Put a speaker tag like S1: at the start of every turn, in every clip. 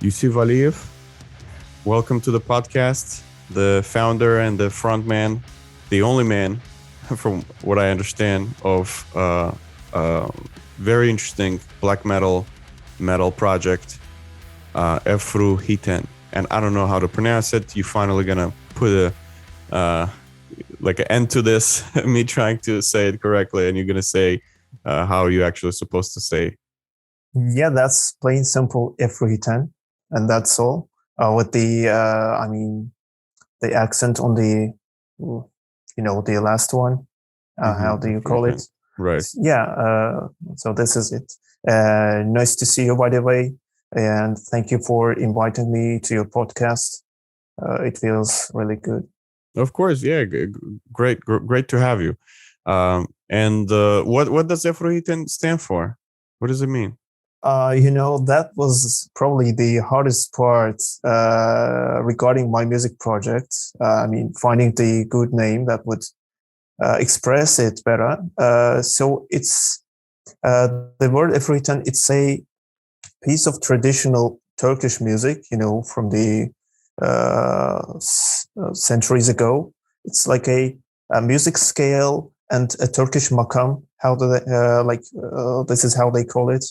S1: Yusif Aliyev. Welcome to the podcast, the founder and the frontman, the only man, from what I understand, of very interesting black metal project, Efruhiten. And I don't know how to pronounce it. You finally gonna put an end to this, me trying to say it correctly, and you're gonna say how you actually supposed to say.
S2: Yeah, that's plain simple Efruhiten, and that's all. With the the accent on the the last one. How do you call it?
S1: Right.
S2: Yeah. So this is it. Nice to see you, by the way, and thank you for inviting me to your podcast. It feels really good.
S1: Of course, yeah, great to have you. And what does Efruhiten stand for? What does it mean?
S2: That was probably the hardest part regarding my music project. Finding the good name that would express it better. So it's the word Efruhiten. It's a piece of traditional Turkish music, from the centuries ago. It's like a music scale and a Turkish makam. How do they this is how they call it.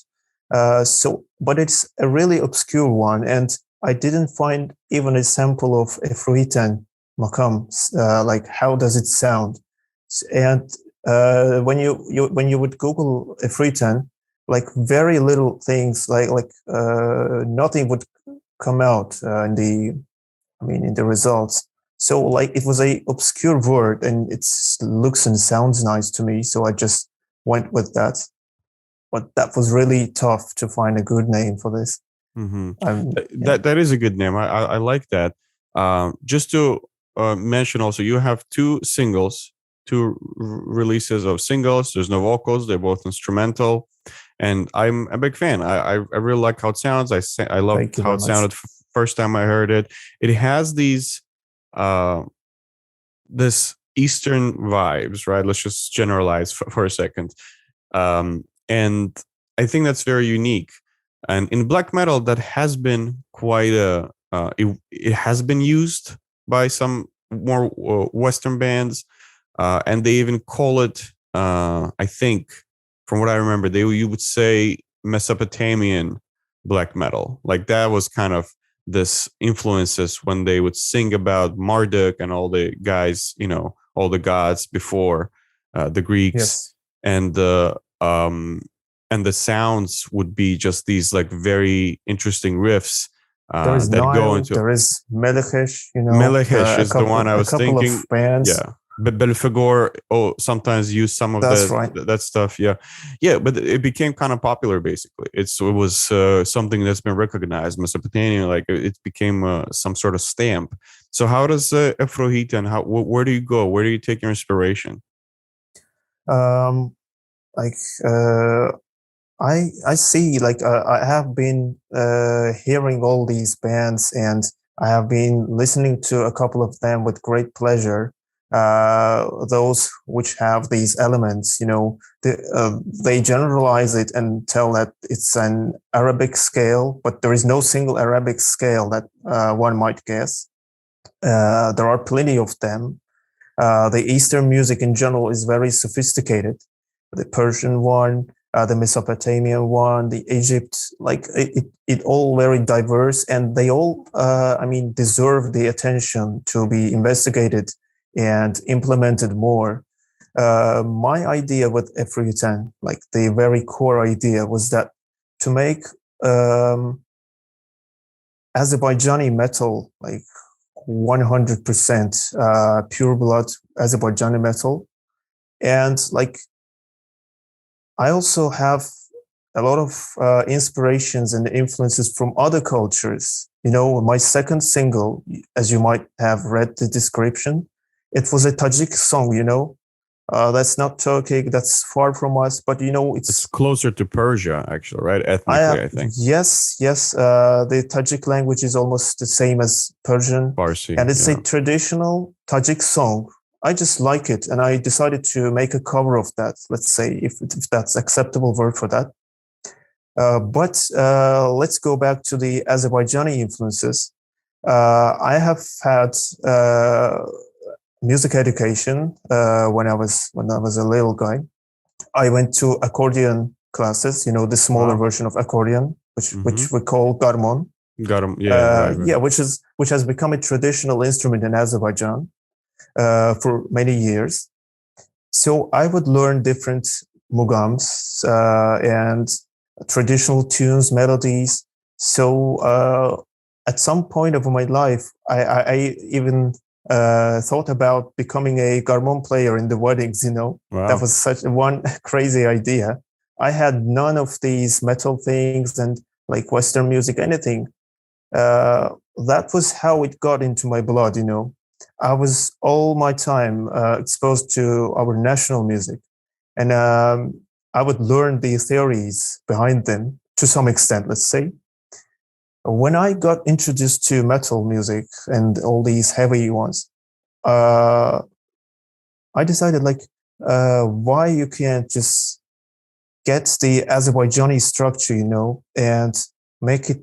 S2: But it's a really obscure one, and I didn't find even a sample of Efruhiten makam. Like, how does it sound? And when you would Google Efruhiten, like very little things, like nothing would come out in the results. So like it was a obscure word, and it looks and sounds nice to me, so I just went with that. But that was really tough to find a good name for this.
S1: Mm-hmm. That is a good name. I like that. Just to mention also, you have two releases of singles. There's no vocals. They're both instrumental, and I'm a big fan. I really like how it sounds. I love how it sounded first time I heard it. It has these this Eastern vibes, right? Let's just generalize for a second. And I think that's very unique. And in black metal, that has been quite it has been used by some more Western bands, and they even call it, I think, from what I remember, you would say Mesopotamian black metal. Like that was kind of this influences when they would sing about Marduk and all the guys, all the gods before the Greeks.
S2: Yes.
S1: And the sounds would be just these like very interesting riffs
S2: there is
S1: that
S2: Nile,
S1: go into.
S2: There is Melechesh,
S1: Melechesh is the one I was thinking.
S2: Of bands.
S1: Yeah, but Belfagor sometimes use some of that stuff. Yeah, but it became kind of popular. Basically, it was something that's been recognized. Mesopotamia, like it became some sort of stamp. So how does Efruhiten? Where do you go? Where do you take your inspiration?
S2: I see, like, I have been hearing all these bands, and I have been listening to a couple of them with great pleasure. Those which have these elements, they generalize it and tell that it's an Arabic scale, but there is no single Arabic scale that one might guess. There are plenty of them. The Eastern music in general is very sophisticated. The Persian one, the Mesopotamian one, the Egypt, like it all very diverse, and they all, deserve the attention to be investigated and implemented more. My idea with Efruhiten, like the very core idea, was that to make Azerbaijani metal, like 100% pure blood Azerbaijani metal, and like I also have a lot of inspirations and influences from other cultures. My second single, as you might have read the description, it was a Tajik song, that's not Turkey, that's far from us, but it's
S1: closer to Persia, actually, right? Ethnically, I think.
S2: Yes. The Tajik language is almost the same as Persian.
S1: Farsi,
S2: and it's a traditional Tajik song. I just like it, and I decided to make a cover of that. Let's say if that's acceptable word for that. But let's go back to the Azerbaijani influences. I have had music education when I was a little guy. I went to accordion classes, the smaller
S1: Wow.
S2: version of accordion, which
S1: Mm-hmm.
S2: which we call garmon.
S1: Got him. Yeah, right, right.
S2: Yeah, which has become a traditional instrument in Azerbaijan for many years. So I would learn different mughams and traditional tunes, melodies. So at some point of my life, I even thought about becoming a garmon player in the weddings. That
S1: Wow.
S2: was such one crazy idea. I had none of these metal things and like Western music, anything. Uh, that was how it got into my blood. I was all my time exposed to our national music, and I would learn the theories behind them to some extent, let's say. When I got introduced to metal music and all these heavy ones, uh, I decided like, why you can't just get the Azerbaijani structure, and make it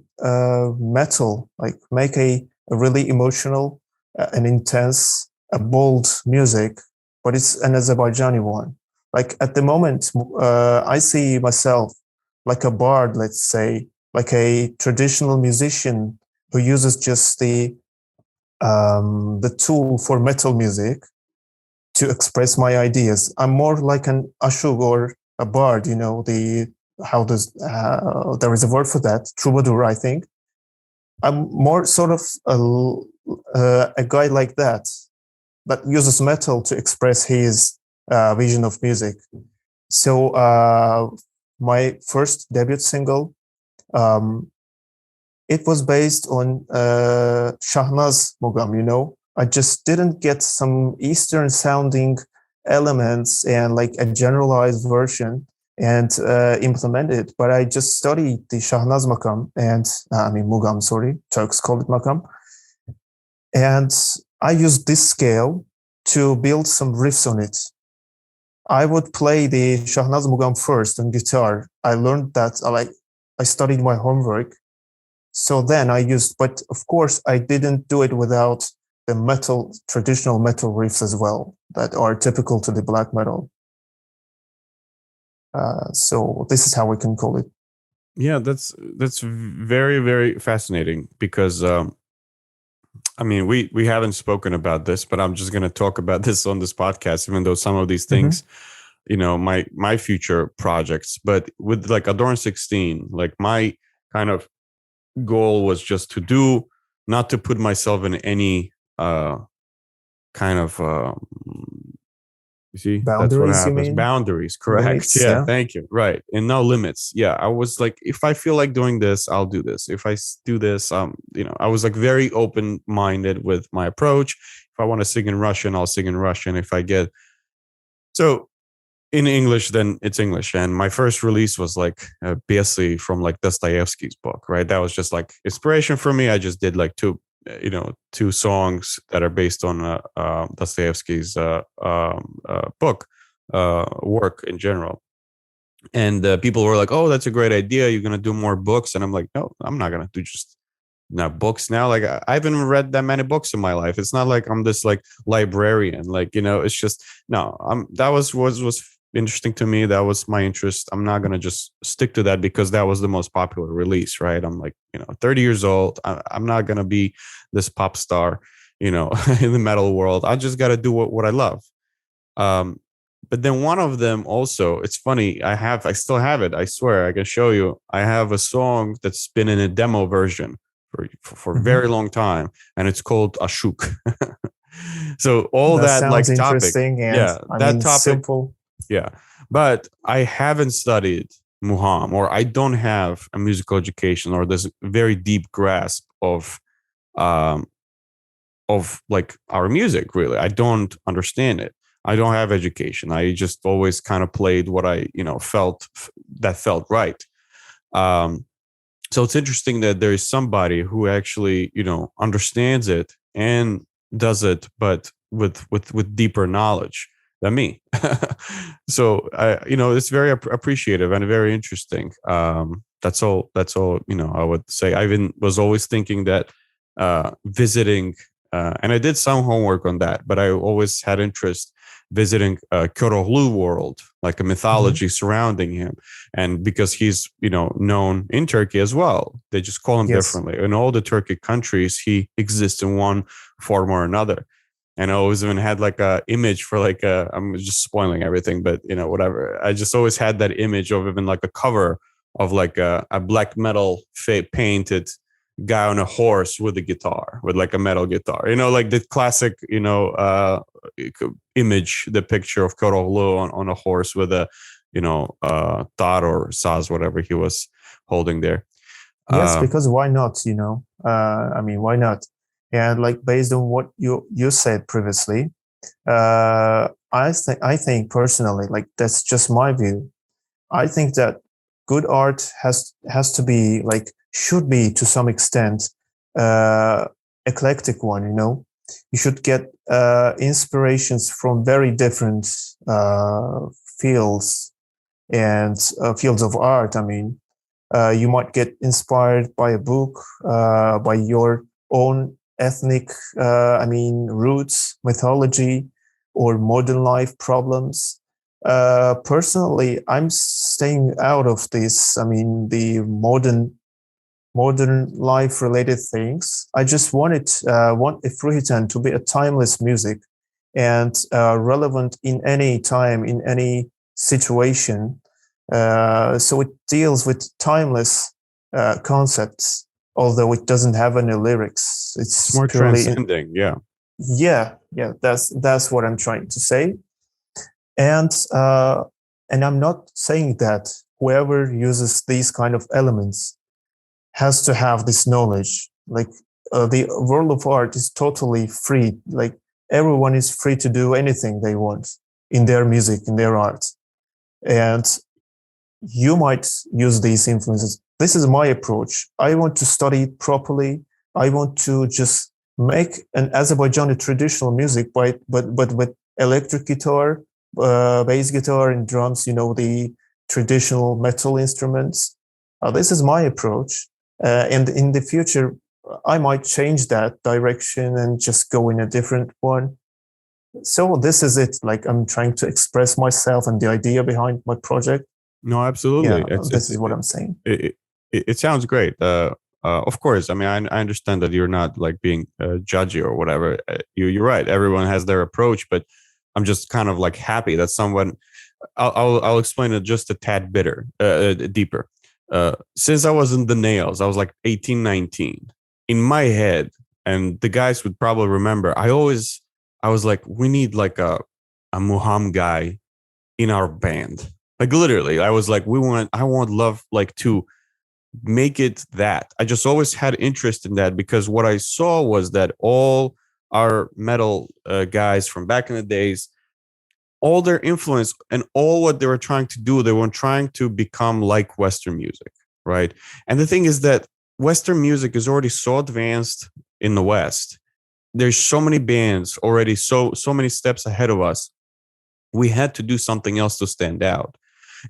S2: metal, like make a really emotional and intense, a bold music, but it's an Azerbaijani one. Like at the moment, I see myself like a bard, let's say, like a traditional musician who uses just the tool for metal music to express my ideas. I'm more like an ashug or a bard, the how does there is a word for that, troubadour, I think. I'm more sort of a guy like that uses metal to express his vision of music. So my first debut single, um, it was based on Shahnaz Mugham. I just didn't get some Eastern sounding elements and like a generalized version and implement it, but I just studied the Shahnaz Makam and I mean Mugham, sorry, Turks call it Makam. And I used this scale to build some riffs on it. I would play the Shahnaz Mugham first on guitar. I learned that I studied my homework. So then I used, but of course I didn't do it without the traditional metal riffs as well that are typical to the black metal. So this is how we can call it.
S1: Yeah, that's very, very fascinating because I mean, we haven't spoken about this, but I'm just going to talk about this on this podcast, even though some of these things, my future projects. But with like Adorn 16, like my kind of goal was just to do, not to put myself in any kind of you see, that's what
S2: Boundaries, you
S1: happens.
S2: mean?
S1: Boundaries, correct.
S2: Limits,
S1: Yeah,
S2: yeah.
S1: thank you. Right. And no limits. Yeah. I was like, if I feel like doing this, I'll do this. If I do this, I was like very open minded with my approach. If I want to sing in Russian, I'll sing in Russian. If I get so in English, then it's English. And my first release was like basically from like Dostoevsky's book, right? That was just like inspiration for me. I just did like two songs that are based on Dostoevsky's book, work in general. And people were like, "Oh, that's a great idea. You're gonna do more books?" And I'm like, "No, I'm not gonna do just now books now. Like I haven't read that many books in my life. It's not like I'm this like librarian. Like it's just no. That was interesting to me. That was my interest. I'm not gonna just stick to that because that was the most popular release, right? I'm like 30 years old. I'm not gonna be this pop star, in the metal world. I just got to do what I love. Um, but then one of them also, it's funny. I still have it. I swear, I can show you. I have a song that's been in a demo version for a very long time, and it's called Ashuk. So all
S2: That
S1: that
S2: sounds
S1: like topic,
S2: interesting and
S1: yeah,
S2: I
S1: that
S2: mean
S1: topic,
S2: simple.
S1: yeah. But I haven't studied Mugham, or I don't have a musical education or this very deep grasp um of like our music. Really, I don't understand it. I don't have education. I just always kind of played what I felt that felt right. um so it's interesting that there is somebody who actually understands it and does it, but with deeper knowledge than me. So I it's very appreciative and very interesting. That's all. That's all. I would say. I even was always thinking that visiting, and I did some homework on that, but I always had interest visiting Koroglu world, like a
S2: Mhm.
S1: mythology surrounding him, and because he's known in Turkey as well, they just call him
S2: Yes.
S1: differently. In all the Turkic countries, he exists in one form or another. And I always even had like a image for like I'm just spoiling everything, but whatever. I just always had that image of even like a cover of like a black metal painted guy on a horse with a guitar, with like a metal guitar, like the classic image, the picture of Koroglu on a horse with a tar or saz, whatever he was holding there.
S2: Yes,
S1: uh,
S2: because why not? I mean, why not? And like based on what you said previously, I think personally, like that's just my view. I think that good art has to be like should be to some extent eclectic one. You should get inspirations from very different fields and fields of art. I mean, you might get inspired by a book, by your own ethnic, roots, mythology, or modern life problems. Personally, I'm staying out of this. I mean, the modern life related things. I just want Efruhiten to be a timeless music and relevant in any time, in any situation. So it deals with timeless concepts, although it doesn't have any lyrics.
S1: it's
S2: It's
S1: more
S2: purely,
S1: transcending, yeah.
S2: yeah. That's what I'm trying to say. And and I'm not saying that whoever uses these kind of elements has to have this knowledge. Like the world of art is totally free. Like everyone is free to do anything they want in their music, in their art. And you might use these influences. This is my approach. I want to study it properly. I want to just make an Azerbaijani traditional music, but with electric guitar, bass guitar, and drums. The traditional metal instruments. This is my approach, and in the future, I might change that direction and just go in a different one. So this is it. Like I'm trying to express myself and the idea behind my project.
S1: No,
S2: Yeah,
S1: absolutely. It's
S2: this is what I'm saying.
S1: it, it sounds great. Of course, I mean, I understand that you're not like being judgy or whatever. You're right. Everyone has their approach, but I'm just kind of like happy that someone. I'll explain it just a tad deeper. Since I was in the nails, I was like 18, 19. In my head, and the guys would probably remember. I was like, we need like a Mugham guy in our band. Like literally, I was like, I want love like to make it that. I just always had interest in that because what I saw was that all our metal guys from back in the days, all their influence and all what they were trying to do, they were trying to become like Western music, right? And the thing is that Western music is already so advanced in the West. There's so many bands already, so many steps ahead of us. We had to do something else to stand out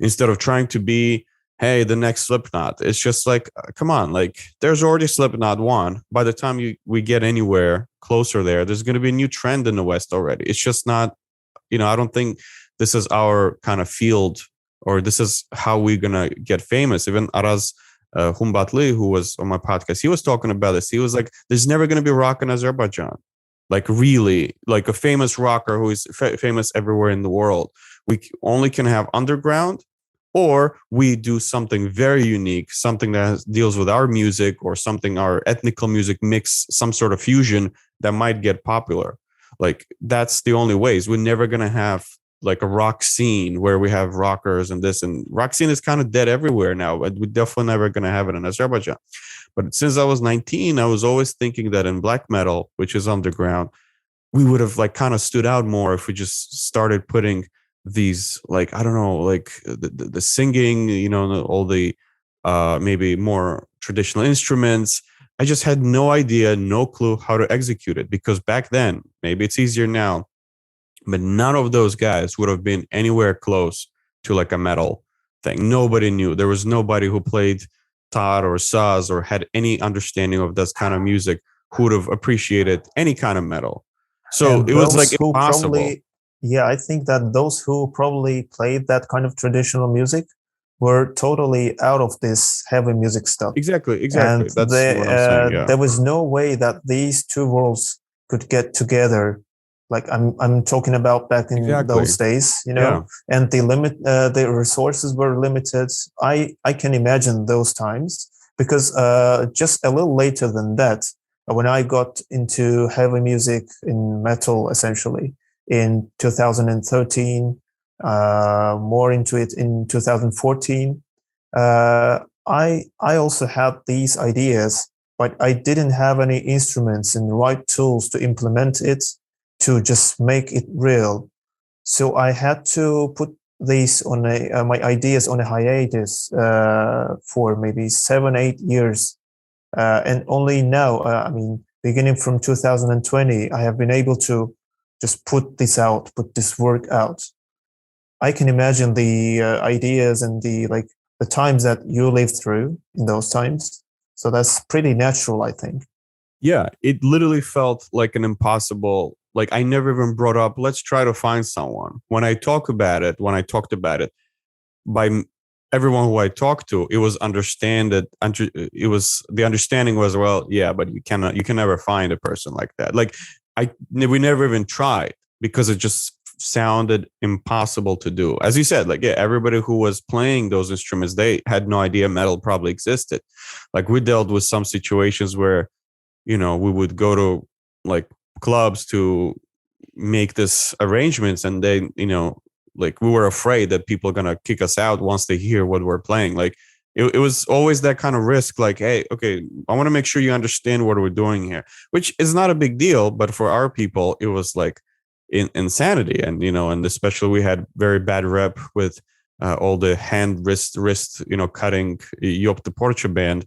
S1: instead of trying to be, hey, the next Slipknot. It's just like, come on, like there's already Slipknot one. By the time we get anywhere closer there's going to be a new trend in the West already. It's just not, I don't think this is our kind of field, or this is how we're going to get famous. Even Aras Humbatli, who was on my podcast, he was talking about this. He was like, there's never going to be rock in Azerbaijan. Like really, like a famous rocker who is famous everywhere in the world. We only can have underground, or we do something very unique, something that deals with our music or something our ethnical music mix, some sort of fusion that might get popular. Like that's the only ways. We're never gonna have like a rock scene where we have rockers and this, and rock scene is kind of dead everywhere now, but we're definitely never gonna have it in Azerbaijan. But since I was 19, I was always thinking that in black metal, which is underground, we would have like kind of stood out more if we just started putting these, like, I don't know, like the singing, all the maybe more traditional instruments. I just had no idea, no clue how to execute it, because back then, maybe it's easier now, but none of those guys would have been anywhere close to like a metal thing. Nobody knew. There was nobody who played taught or saz or had any understanding of this kind of music who would have appreciated any kind of metal. So
S2: And
S1: it was
S2: those
S1: like
S2: who
S1: impossible.
S2: probably, yeah, I think that those who probably played that kind of traditional music were totally out of this heavy music stuff.
S1: Exactly, exactly.
S2: And
S1: That's what I'm saying. Yeah,
S2: there was no way that these two worlds could get together. Like I'm talking about back in
S1: exactly.
S2: those days,
S1: Yeah,
S2: and the resources were limited. I can imagine those times because just a little later than that, when I got into heavy music in metal, essentially in 2013, more into it in 2014. I also had these ideas, but I didn't have any instruments and the right tools to implement it, to just make it real. So I had to put these on my ideas on a hiatus for maybe 7, 8 years, and only now, I mean, beginning from 2020, I have been able to just put this work out. I can imagine the ideas and the times that you lived through in those times. So that's pretty natural, I think.
S1: yeah. It literally felt like an impossible. Like I never even brought up. Let's try to find someone. When I talked about it, by everyone who I talked to, it was it was the understanding was, well, yeah, but you can never find a person like that. Like we never even tried because it just sounded impossible to do. As you said, like, yeah, everybody who was playing those instruments, they had no idea metal probably existed. Like we dealt with some situations where, we would go to like clubs to make this arrangements, and they, like we were afraid that people are gonna kick us out once they hear what we're playing. Like it was always that kind of risk. Like, hey, okay, I want to make sure you understand what we're doing here, which is not a big deal, but for our people, it was like insanity. And and especially we had very bad rep with all the hand wrist cutting Yop the Porcha band.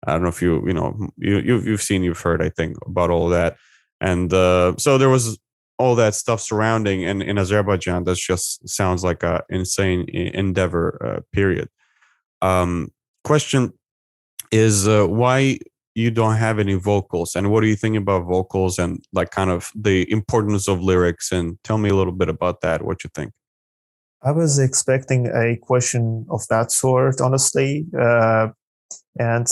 S1: I don't know if you've heard, I think, about all that. And so there was all that stuff surrounding, and in Azerbaijan, that just sounds like a insane endeavor. Period. Um, Question is, why you don't have any vocals, and what do you think about vocals and like kind of the importance of lyrics? And tell me a little bit about that. What you think?
S2: I was expecting a question of that sort, honestly. And,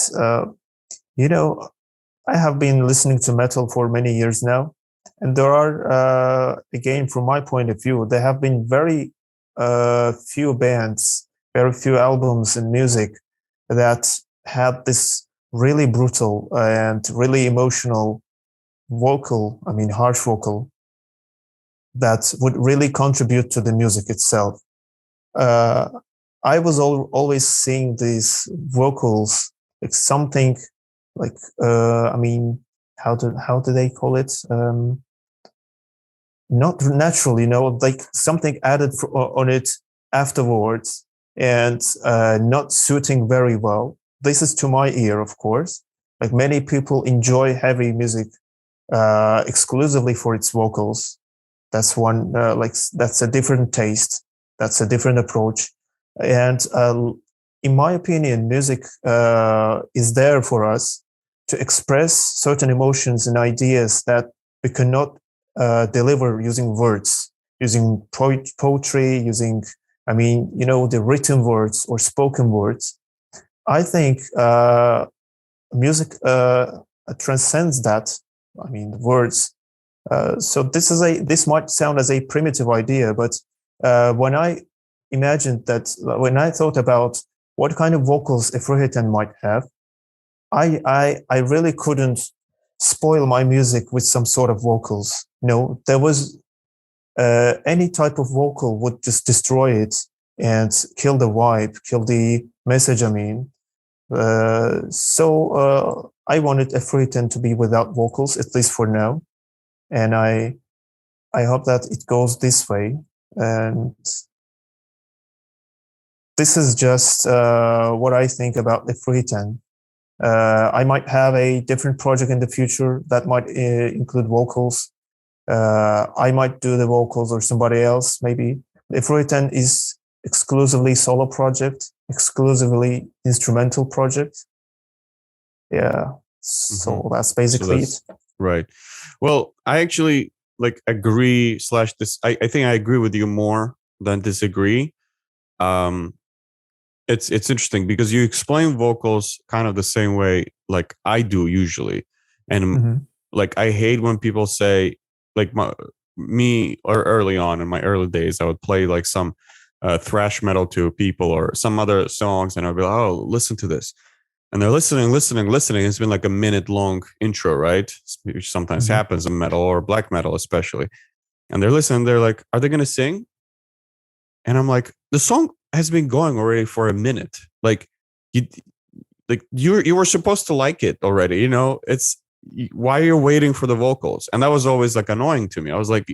S2: you know, I have been listening to metal for many years now. And there are, again, from my point of view, there have been very few bands, very few albums and music that had this really brutal and really emotional vocal, I mean, harsh vocal, that would really contribute to the music itself. Uh, I was always seeing these vocals like something like, I mean, how do they call it? Not natural, like something added on it afterwards, and not suiting very well. This is to my ear, of course. Like many people enjoy heavy music exclusively for its vocals. That's one, that's a different taste. That's a different approach. And in my opinion, music is there for us to express certain emotions and ideas that we cannot deliver using words, using poetry, using, I mean, the written words or spoken words. I think music transcends that. I mean, words. So this might sound as a primitive idea, but when I when I thought about what kind of vocals Efruhiten might have, I really couldn't spoil my music with some sort of vocals. There was any type of vocal would just destroy it and kill the vibe, kill the message. I mean, so I wanted Efruhiten to be without vocals, at least for now, and I hope that it goes this way. And this is just what I think about Efruhiten. I might have a different project in the future that might include vocals. I might do the vocals or somebody else, maybe. Efruhiten is exclusively solo project. exclusively instrumental project. Yeah, so that's
S1: So
S2: basically
S1: that's
S2: it.
S1: right. Well, I actually like agree slash this. I think I agree with you more than disagree. Um, it's interesting because you explain vocals kind of the same way like I do usually, and
S2: Mhm.
S1: like I hate when people say like me or early on in my early days I would play like some thrash metal to people or some other songs and I'd be like, oh, listen to this, and they're listening. It's been like a minute long intro, right? Which sometimes
S2: Mhm.
S1: happens in metal or black metal especially, and they're listening, they're like, are they gonna sing? And I'm like, the song has been going already for a minute. Like you, you were supposed to like it already. You know, it's why you're waiting for the vocals, and that was always like annoying to me. I was like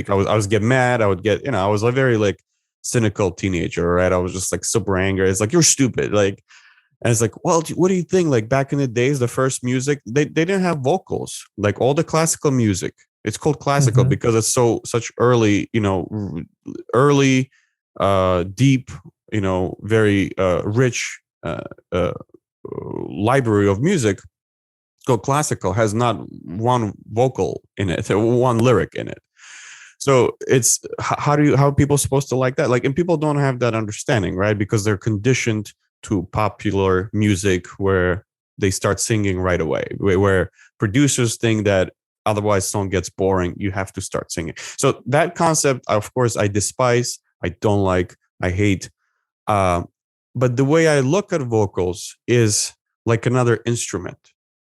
S1: I was get mad. I would get, I was a very like cynical teenager, right? I was just like super angry. It's like you're stupid, like. And it's like, well, what do you think? Like back in the days, the first music, they didn't have vocals. Like all the classical music, it's called classical
S2: Mhm.
S1: because it's such early, early, deep, very rich uh, library of music. Called classical has not one vocal in it, one lyric in it. So it's how are people supposed to like that? Like, and people don't have that understanding, right? Because they're conditioned to popular music where they start singing right away, where producers think that otherwise song gets boring, you have to start singing. So that concept, of course, I despise, I don't like, I hate. uh, but the way I look at vocals is like another instrument.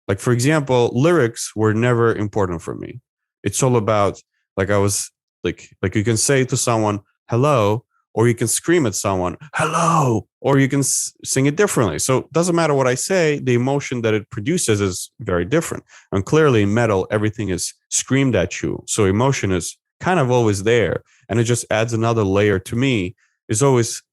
S1: Like, for example, lyrics were never important for me. It's all about, like, I was like you can say to someone hello, or you can scream at someone hello, or you can sing it differently. So it doesn't matter what I say, the emotion that it produces is very different. And clearly in metal everything is screamed at you, so emotion is kind of always there, and it just adds another layer to me. Is always,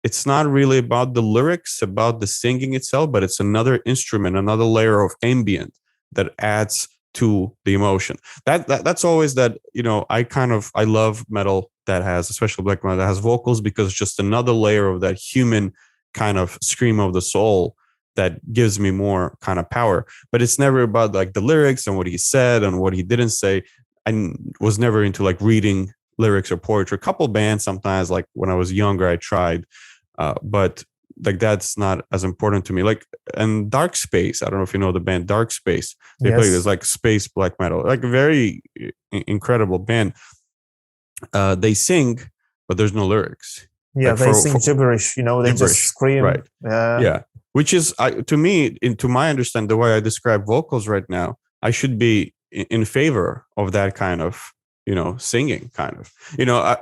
S1: it's not really about the lyrics, about the singing itself, but it's another instrument, another layer of ambient that adds to the emotion. That's always that, I love metal that has, especially black metal that has vocals, because it's just another layer of that human kind of scream of the soul that gives me more kind of power. But it's never about like the lyrics and what he said and what he didn't say. I was never into like reading lyrics or poetry. A couple bands sometimes, like when I was younger, I tried, but like that's not as important to me. Like, and Dark Space, I don't know if you know the band Dark Space. They play this
S2: Yes.
S1: like space black metal, like a very incredible band. They sing, but there's no lyrics.
S2: Yeah,
S1: Like
S2: they
S1: for
S2: sing gibberish. They just
S1: gibberish,
S2: scream.
S1: right? Yeah, which is, to me, into my understanding, the way I describe vocals right now, I should be in favor of that kind of, singing kind of.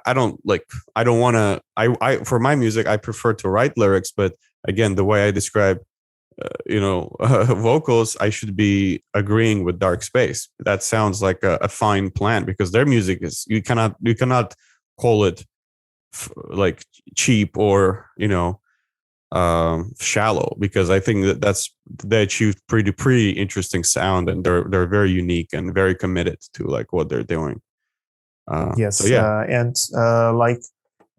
S1: I don't like, I don't want to. I for my music, I prefer to write lyrics, but again, the way I describe, vocals, I should be agreeing with Dark Space. That sounds like a fine plan, because their music is, you cannot call it like cheap or shallow, because I think they achieved pretty interesting sound, and they're very unique and very committed to like what they're doing. So
S2: Yes,
S1: yeah.
S2: and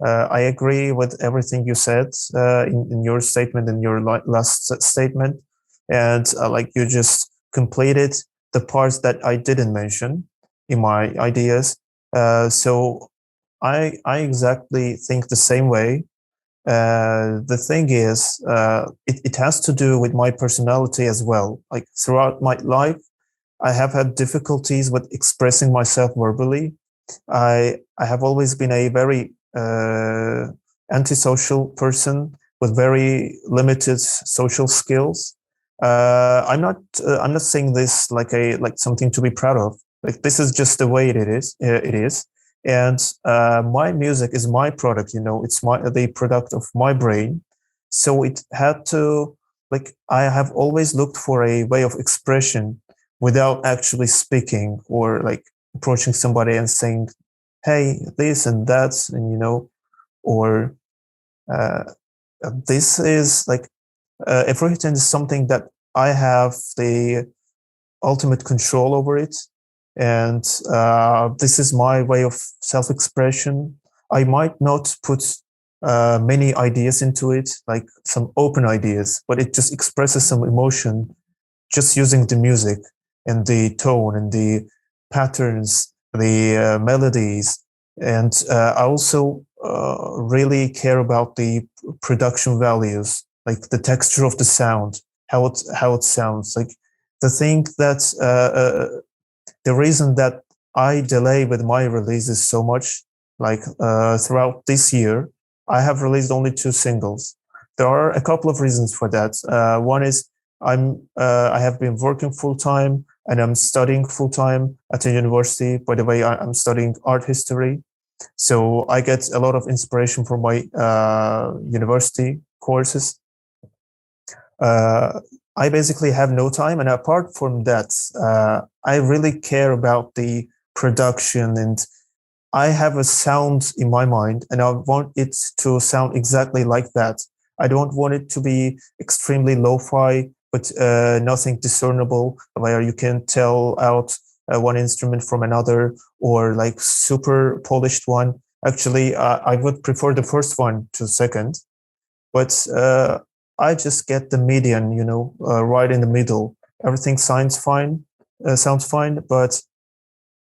S2: I agree with everything you said in your statement, in your last statement, and like you just completed the parts that I didn't mention in my ideas. So I exactly think the same way. The thing is, it has to do with my personality as well. Like throughout my life, I have had difficulties with expressing myself verbally. I have always been a very antisocial person with very limited social skills. I'm not saying this like something to be proud of. Like this is just the way it is. It is, and my music is my product. It's the product of my brain. So it had to, like, I have always looked for a way of expression without actually speaking or like approaching somebody and saying, hey, this and that, and or uh, this is like Efruhiten is something that I have the ultimate control over it, and this is my way of self-expression. I might not put many ideas into it, like some open ideas, but it just expresses some emotion just using the music and the tone and the patterns, the melodies. And I also really care about the production values, like the texture of the sound, how it sounds. Like the thing that the reason that I delay with my releases so much, like throughout this year, I have released only 2 singles. There are a couple of reasons for that. One is I have been working full time and I'm studying full time at a university. By the way, I'm studying art history, so I get a lot of inspiration from my university courses. Uh, I basically have no time, and apart from that, I really care about the production, and I have a sound in my mind, and I want it to sound exactly like that. I don't want it to be extremely lo-fi, but nothing discernible, where you can tell out one instrument from another, or like super polished one. Actually, I would prefer the first one to second, but I just get the median, right in the middle. Everything sounds fine, but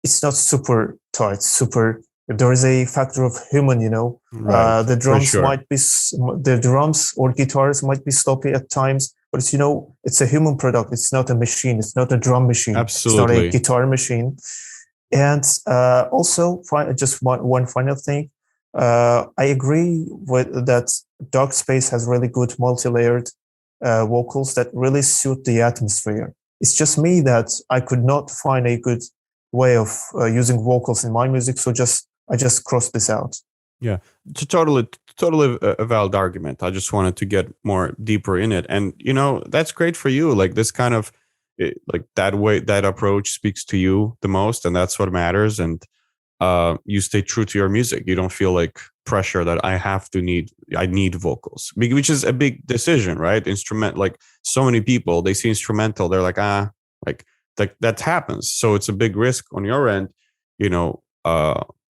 S2: it's not super tight, super. There is a factor of human,
S1: Right.
S2: the
S1: For
S2: drums
S1: sure.
S2: might be the drums or guitars might be sloppy at times, but it's a human product. It's not a machine. It's not a drum machine. It's not a
S1: Absolutely.
S2: guitar machine. And also, just one final thing. I agree with that. Dark Space has really good multi-layered vocals that really suit the atmosphere. It's just me that I could not find a good way of using vocals in my music, so I just crossed this out.
S1: Yeah, it's totally a valid argument. I just wanted to get more deeper in it, and that's great for you. Like this kind of, like that way, that approach speaks to you the most, and that's what matters. And you stay true to your music. You don't feel like pressure that I need vocals, which is a big decision, right? Like so many people, they see instrumental, they're like, like that happens. So it's a big risk on your end, you know,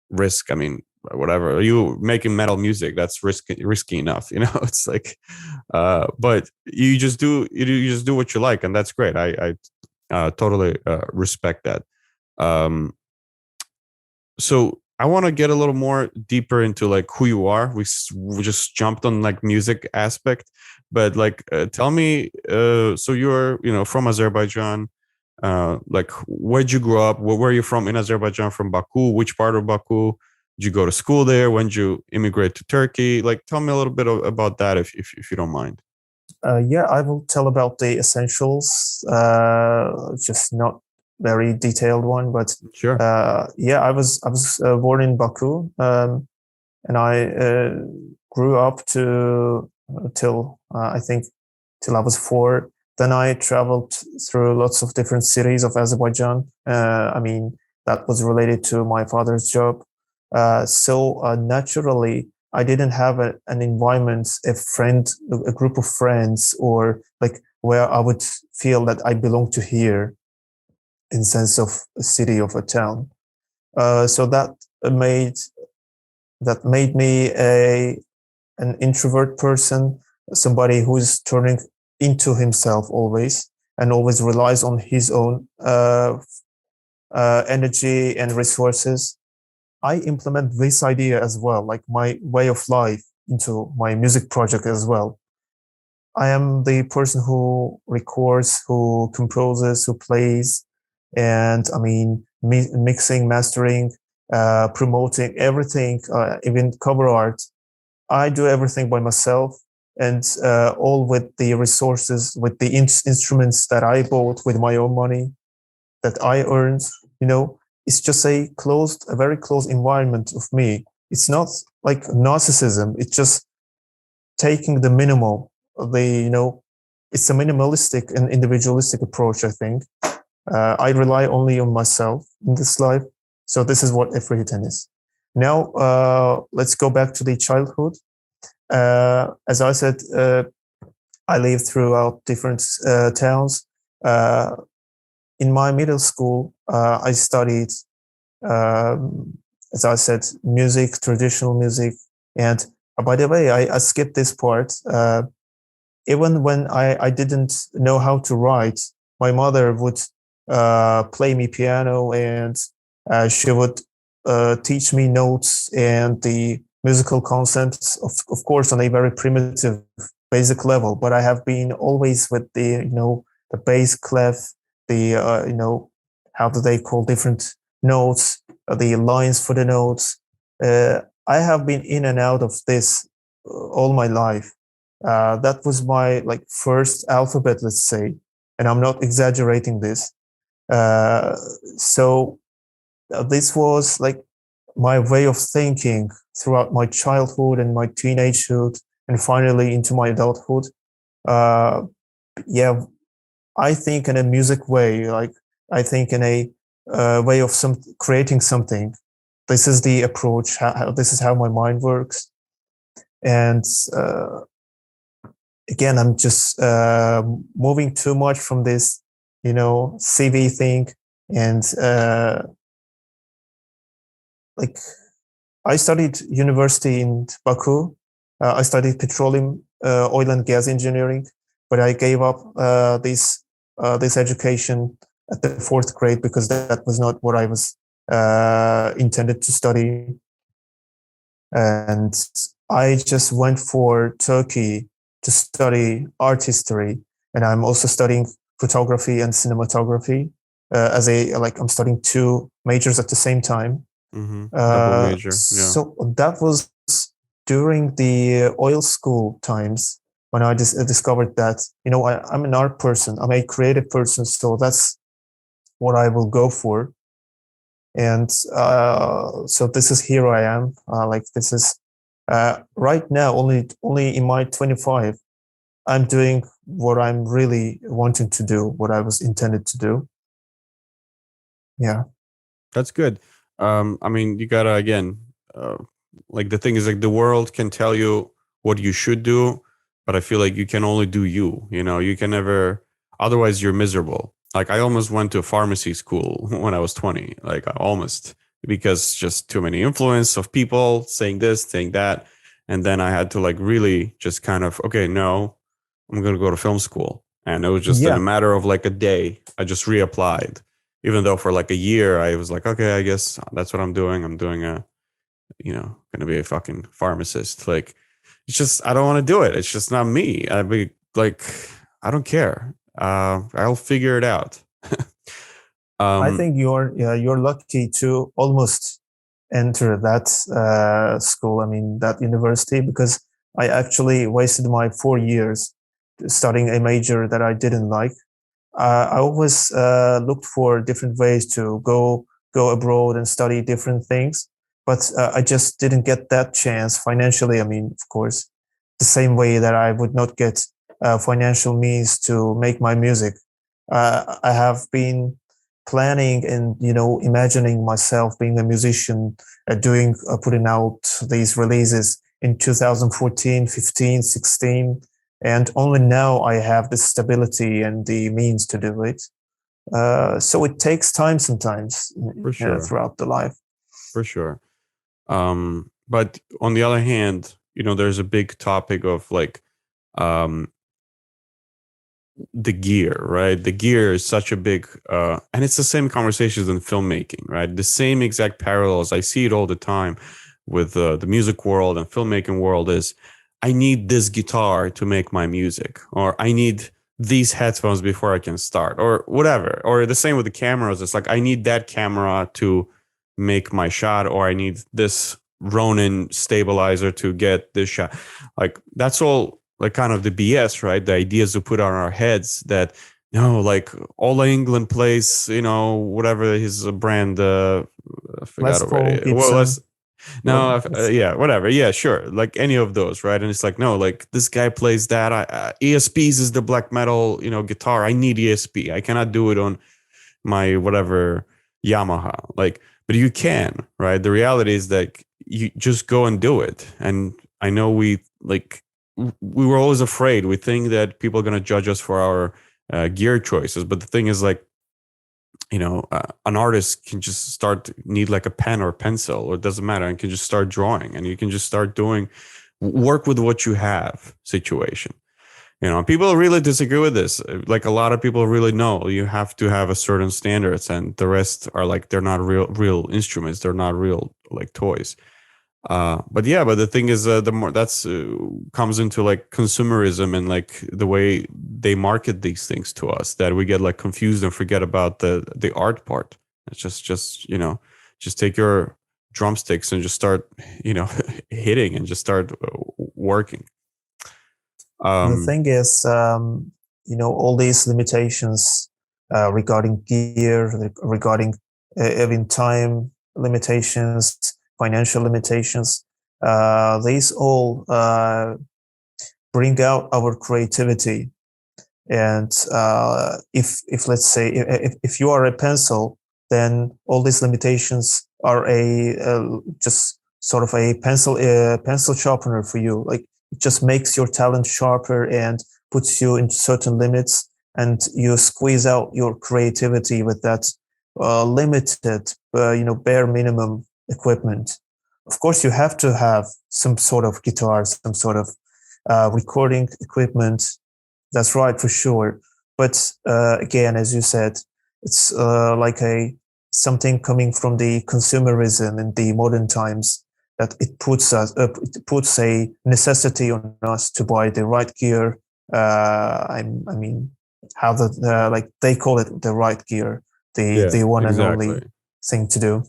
S1: risk. I mean, whatever you making metal music, that's risky enough. It's like, but you just do what you like, and that's great. I totally respect that. Um, so I want to get a little more deeper into like who you are. We just jumped on like music aspect, but like tell me. So you're from Azerbaijan. Like where'd you grow up? Where are you from in Azerbaijan? From Baku? Which part of Baku? Did you go to school there? When did you immigrate to Turkey? Like tell me a little bit about that if you don't mind.
S2: Yeah, I will tell about the essentials, just not very detailed one, but
S1: Sure.
S2: yeah, I was born in Baku, and I grew up to till I think till I was 4. Then I traveled through lots of different cities of Azerbaijan. I mean, that was related to my father's job. So naturally, I didn't have an environment, a group of friends, or like where I would feel that I belong to here in sense of a city of a town. So made that made me an introvert person, somebody who is turning into himself always and always relies on his own energy and resources. I implement this idea as well, like my way of life, into my music project as well. I am the person who records, who composes, who plays, and I mean, mixing, mastering, promoting everything, even cover art. I do everything by myself, and all with the resources, with the instruments that I bought with my own money that I earned. You know, it's just a very closed environment of me. It's not like narcissism. It's just taking the minimal. It's a minimalistic and individualistic approach. I think I rely only on myself in this life. So this is what Efruhiten is. Now let's go back to the childhood. As I said, I lived throughout different towns. Uh, in my middle school, I studied, as I said, music, traditional music, and By the way, I skipped this part. Even when I didn't know how to write, my mother would play me piano, and she would teach me notes and the musical concepts, of course, on a very primitive, basic level. But I have been always with the, the bass clef, the, how do they call different notes, the lines for the notes. I have been in and out of this all my life. That was my like first alphabet, let's say, and I'm not exaggerating this. Uh, so this was like my way of thinking throughout my childhood and my teenagehood, and finally into my adulthood. Uh, yeah, I think in a music way, like I think in a way of some creating something. This is the approach. This is how my mind works, and again, I'm just moving too much from this, CV thing, and like I studied university in Baku. I studied petroleum, oil and gas engineering, but I gave up this education at the fourth grade because that was not what I was intended to study, and I just went for Turkey to study art history, and I'm also studying photography and cinematography as a like I'm studying two majors at the same time.
S1: Double major. Yeah.
S2: So that was during the oil school times when I discovered that I'm an art person, I'm a creative person, so that's what I will go for. And so this is here I am. Like this is right now only in my 25. I'm doing what I'm really wanting to do, what I was intended to do. Yeah.
S1: That's good. I mean, you gotta again, like the thing is like the world can tell you what you should do, but I feel like you can only do you. You can never. Otherwise, you're miserable. Like I almost went to pharmacy school when I was 20. Like I almost because just too many influence of people saying this, saying that, and then I had to like really just kind of okay, no, I'm gonna go to film school, and it was just in a
S2: Yeah.
S1: matter of like a day, I just reapplied even though for like a year I was like, okay, I guess that's what I'm doing. I'm doing gonna be a fucking pharmacist. Like, it's just I don't want to do it. It's just not me. I be like, I don't care. I'll figure it out.
S2: I
S1: um,
S2: think you're lucky to almost enter that school. I mean that university, because I actually wasted my 4 years studying a major that I didn't like. I always looked for different ways to go abroad and study different things, but I just didn't get that chance financially. I mean, of course, the same way that I would not get financial means to make my music. I have been planning and imagining myself being a musician, doing putting out these releases in 2014, 15, 16, and only now I have the stability and the means to do it. So it takes time sometimes
S1: for sure,
S2: throughout the life.
S1: for sure. But on the other hand, there's a big topic of like, um, the gear, right? The gear is such a big, and it's the same conversations in filmmaking, right? The same exact parallels. I see it all the time with the music world and filmmaking world is I need this guitar to make my music, or I need these headphones before I can start, or whatever. Or the same with the cameras. It's like I need that camera to make my shot, or I need this Ronin stabilizer to get this shot. Like that's all like kind of the BS, right? The ideas we put on our heads that no, like Ola England plays, whatever his brand, I forgot
S2: Les Paul,
S1: already. Well, let's
S2: Gibson,
S1: no,
S2: it's
S1: yeah, whatever, yeah, sure, like any of those, right? And it's like no, like this guy plays that. ESPs is the black metal, guitar. I need ESP. I cannot do it on my whatever Yamaha, like, but you can, right? The reality is that you just go and do it. And I know we were always afraid. We think that people are going to judge us for our gear choices, but the thing is, like, an artist can just start need like a pen or pencil, or it doesn't matter, and can just start drawing, and you can just start doing work with what you have situation. People really disagree with this. Like, a lot of people really know you have to have a certain standards, and the rest are like, they're not real instruments. They're not real like toys. But the thing is, the more that's comes into like consumerism and like the way they market these things to us, that we get like confused and forget about the art part. It's just take your drumsticks and just start, hitting and just start working.
S2: The thing is, all these limitations regarding gear, regarding even time limitations, financial limitations, these all bring out our creativity. And if let's say if you are a pencil, then all these limitations are just sort of a pencil sharpener for you. Like, it just makes your talent sharper and puts you into certain limits, and you squeeze out your creativity with that limited, bare minimum equipment. Of course, you have to have some sort of guitar, some sort of recording equipment. That's right, for sure. But again, as you said, it's like something coming from the consumerism in the modern times, that it puts a necessity on us to buy the right gear. I mean, how like they call it, the right gear, the one
S1: exactly.
S2: and only thing to do.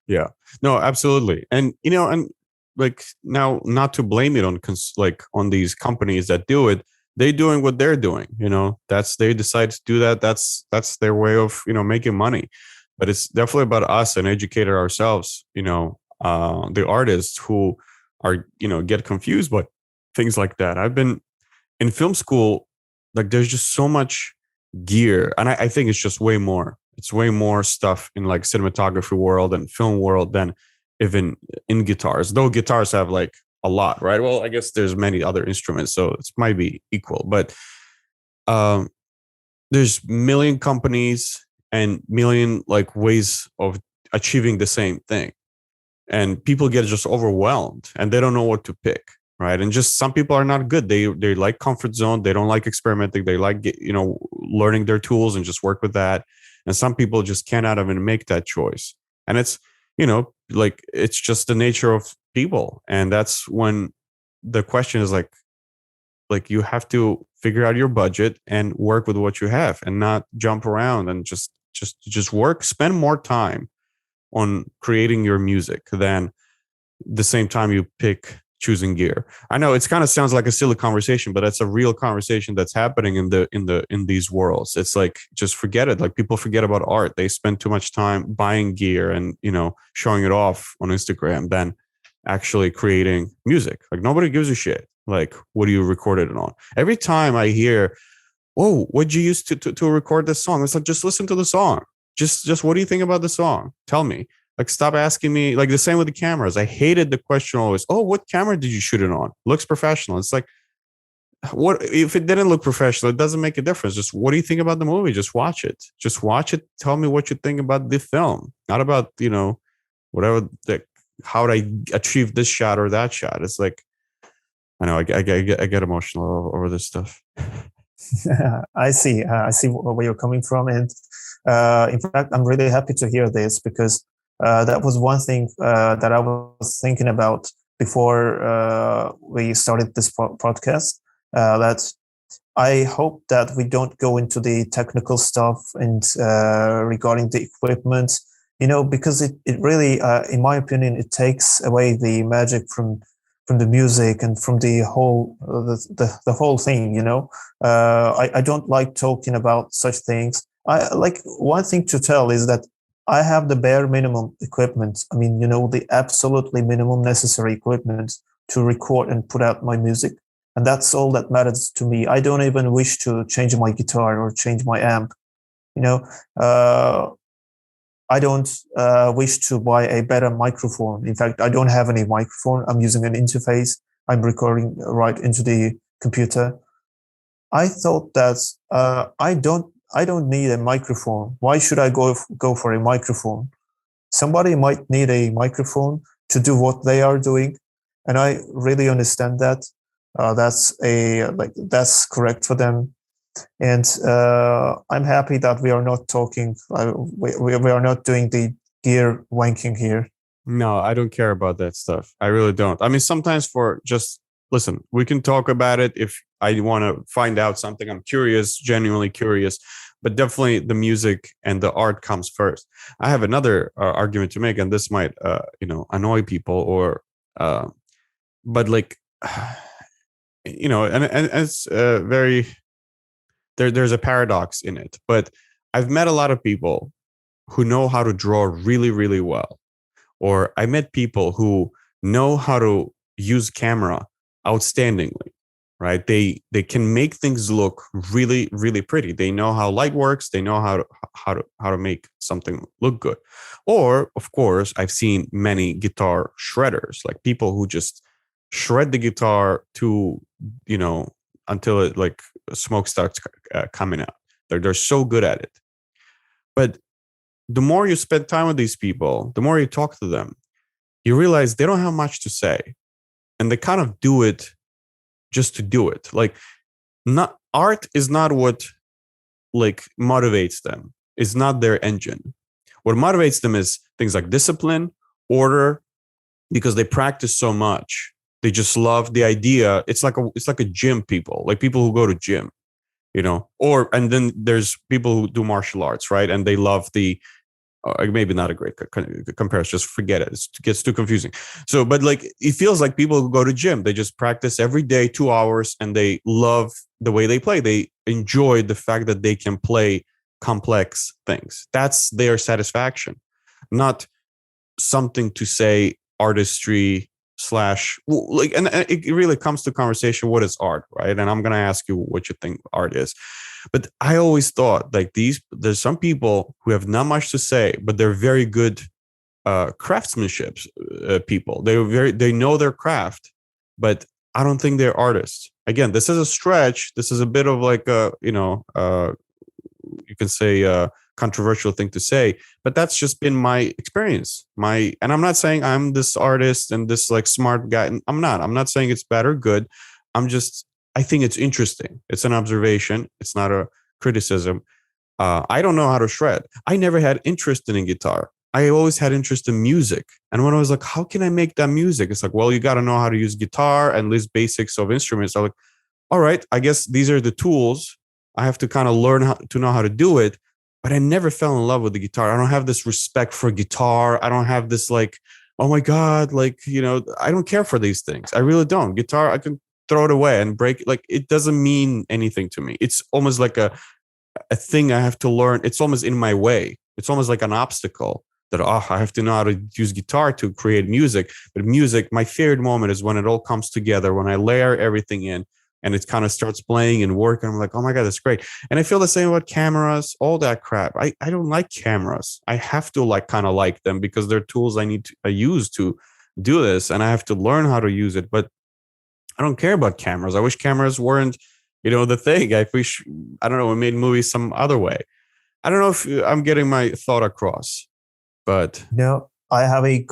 S1: Yeah, no, absolutely. And and like, now, not to blame it on on these companies that do it. They doing what they're doing. They decide to do that. That's their way of making money. But it's definitely about us and educating ourselves. The artists who are get confused by things like that. I've been in film school. Like, there's just so much gear, and I think it's just way more. It's way more stuff in like cinematography world and film world than even in guitars. Though guitars have like a lot, right? Well, I guess there's many other instruments, so it might be equal. But there's million companies and million like ways of achieving the same thing, and people get just overwhelmed and they don't know what to pick, right? And just some people are not good. They like comfort zone. They don't like experimenting. They like learning their tools and just work with that. And some people just cannot even make that choice. And it's like, it's just the nature of people. And that's when the question is like you have to figure out your budget and work with what you have, and not jump around, and just work, spend more time on creating your music than the same time you pick choosing gear. I know it's kind of sounds like a silly conversation, but it's a real conversation that's happening in these worlds. It's like, just forget it. Like, people forget about art. They spend too much time buying gear and showing it off on Instagram than actually creating music. Like, nobody gives a shit. Like, what do you record it on? Every time I hear, "Oh, what'd you use to record this song?" It's like, just listen to the song. Just what do you think about the song? Tell me. Like, stop asking me. Like, the same with the cameras. I hated the question always, "Oh, what camera did you shoot it on? Looks professional." It's like, what if it didn't look professional? It doesn't make a difference. Just, what do you think about the movie? Just watch it. Just watch it. Tell me what you think about the film. Not about, whatever, how did I achieve this shot or that shot. It's like, I know I get emotional over this stuff.
S2: I see where you're coming from, and in fact, I'm really happy to hear this, because that was one thing that I was thinking about before we started this podcast. That I hope that we don't go into the technical stuff and regarding the equipment, because it really, in my opinion, it takes away the magic from the music and from the whole the whole thing. I don't like talking about such things. I like, one thing to tell is that I have the bare minimum equipment. I mean, the absolutely minimum necessary equipment to record and put out my music. And that's all that matters to me. I don't even wish to change my guitar or change my amp. I don't wish to buy a better microphone. In fact, I don't have any microphone. I'm using an interface. I'm recording right into the computer. I thought that I don't need a microphone. Why should I go for a microphone? Somebody might need a microphone to do what they are doing. and I really understand that. That's correct for them, and I'm happy that we are not talking. We are not doing the gear wanking here.
S1: No, I don't care about that stuff. I really don't. I mean, sometimes for just listen, we can talk about it if I want to find out something. I'm curious, genuinely curious, but definitely the music and the art comes first. I have another argument to make, and this might, annoy people, or, but like, and it's very there's a paradox in it. But I've met a lot of people who know how to draw really, really well, or I met people who know how to use camera outstandingly, right? They can make things look really, really pretty. They know how light works. They know how to make something look good. Or of course, I've seen many guitar shredders, like people who just shred the guitar to, until it like smoke starts coming out. They're so good at it. But the more you spend time with these people, the more you talk to them, you realize they don't have much to say. And they kind of do it just to do it. Like, not art is not what like motivates them. It's not their engine. What motivates them is things like discipline, order, because they practice so much. They just love the idea. It's like a gym people, like people who go to gym, and then there's people who do martial arts, right? And they love the maybe not a great comparison. Just forget it. It gets too confusing. So, but like it feels like people who go to gym, they just practice every day 2 hours, and they love the way they play. They enjoy the fact that they can play complex things. That's their satisfaction, not something to say artistry slash like, and it really comes to conversation. What is art, right? And I'm gonna ask you what you think art is. But I always thought like there's some people who have not much to say, but they're very good craftsmanship people. They know their craft, but I don't think they're artists. Again, this is a stretch. This is a bit of like you can say a controversial thing to say, but that's just been my experience. And I'm not saying I'm this artist and this like smart guy. I'm not saying it's bad or good. I think it's interesting. It's an observation. It's not a criticism. I don't know how to shred. I never had interest in guitar. I always had interest in music. And when I was like, how can I make that music? It's like, well, you got to know how to use guitar and these basics of instruments. I'm like, all right, I guess these are the tools. I have to kind of learn how to know how to do it. But I never fell in love with the guitar. I don't have this respect for guitar. I don't have this like, oh my God, like, I don't care for these things. I really don't. Guitar, I can throw it away and break it. Like, it doesn't mean anything to me. It's almost like a thing I have to learn. It's almost in my way. It's almost like an obstacle that, I have to know how to use guitar to create music. But music, my favorite moment is when it all comes together, when I layer everything in and it kind of starts playing and working. I'm like, oh my God, that's great. And I feel the same about cameras, all that crap. I don't like cameras. I have to kind of like them because they're tools I use to do this. And I have to learn how to use it. But I don't care about cameras. I wish cameras weren't, the thing. I wish, I don't know, we made movies some other way. I don't know if I'm getting my thought across, but.
S2: No, I have a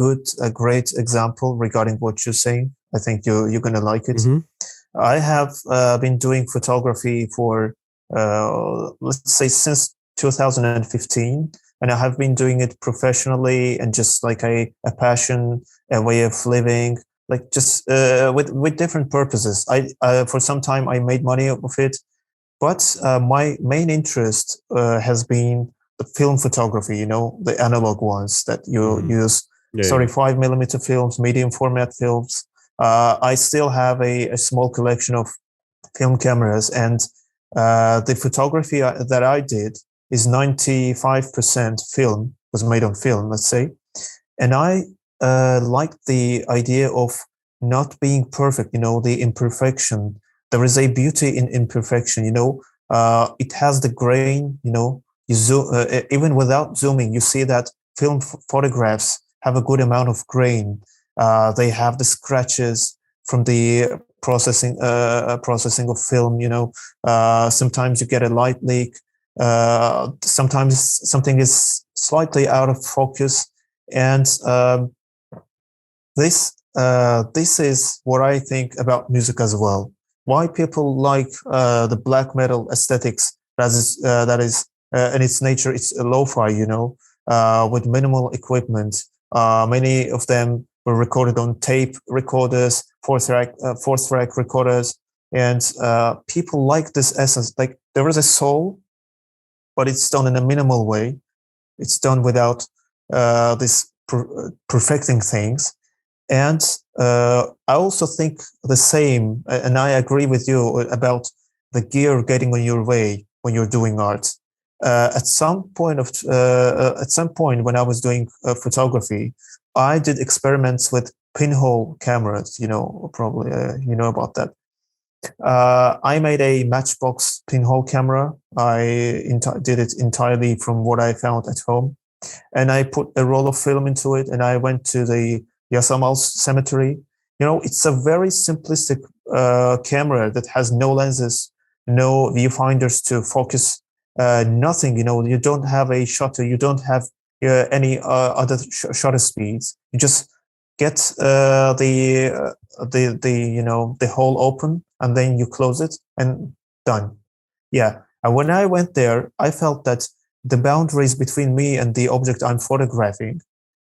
S2: great example regarding what you're saying. I think you're going to like it.
S1: Mm-hmm.
S2: I have been doing photography for, let's say, since 2015, and I have been doing it professionally and just like a passion, a way of living, like just with different purposes. For some time I made money off it, but my main interest has been the film photography. The analog ones that you use, 35mm films, medium format films. I still have a small collection of film cameras, and the photography that I did is 95% film, was made on film, let's say. And I like the idea of not being perfect, the imperfection. There is a beauty in imperfection, it has the grain, you zoom, even without zooming, you see that film photographs have a good amount of grain. They have the scratches from the processing of film. Sometimes you get a light leak. Sometimes something is slightly out of focus, and This is what I think about music as well. Why people like the black metal aesthetics, that is in its nature, it's a lo-fi, with minimal equipment. Many of them were recorded on tape recorders, fourth track recorders, and people like this essence. Like there is a soul, but it's done in a minimal way. It's done without this perfecting things. And I also think the same, and I agree with you about the gear getting on your way when you're doing art. At some point when I was doing photography, I did experiments with pinhole cameras. Probably you know about that. I made a matchbox pinhole camera. I did it entirely from what I found at home, and I put a roll of film into it, and I went to the Yasamal cemetery. It's a very simplistic camera that has no lenses, no viewfinders to focus, nothing. You don't have a shutter, you don't have any other shutter speeds. You just get the hole open, and then you close it, and done. Yeah. And when I went there, I felt that the boundaries between me and the object I'm photographing,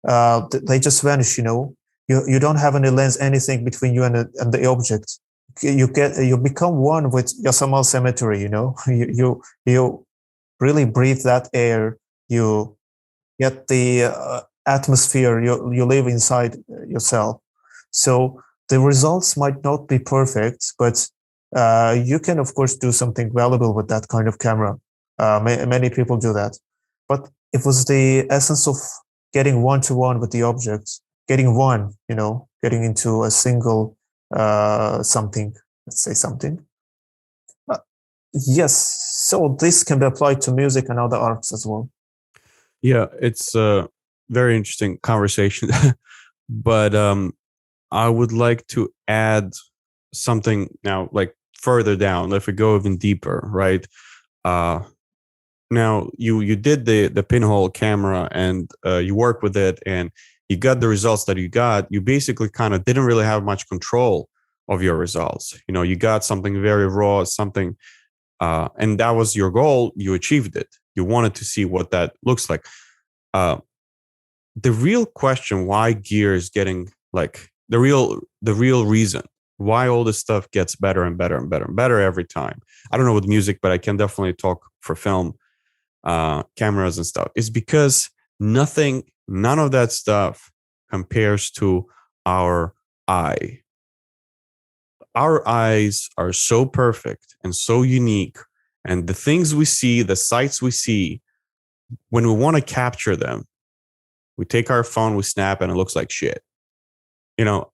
S2: they just vanish. You don't have any lens, anything between you and the object. You become one with Yasamal Cemetery. You really breathe that air. You get the atmosphere. You live inside yourself. So the results might not be perfect, but you can, of course, do something valuable with that kind of camera. Many people do that. But it was the essence of getting one-to-one with the object, getting into a single something, let's say something. Yes, so this can be applied to music and other arts as well.
S1: Yeah, it's a very interesting conversation. But I would like to add something now, like further down. If we go even deeper, right? Now you did the pinhole camera, and you work with it, and you got the results that you got. You basically kind of didn't really have much control of your results. You got something very raw, something, and that was your goal. You achieved it. You wanted to see what that looks like. The real question why gear is getting, like, the real reason why all this stuff gets better and better and better and better every time. I don't know with music, but I can definitely talk for film, cameras and stuff, is because none of that stuff compares to our eye. Our eyes are so perfect and so unique, and the things we see, the sights we see, when we want to capture them, we take our phone, we snap, and it looks like shit.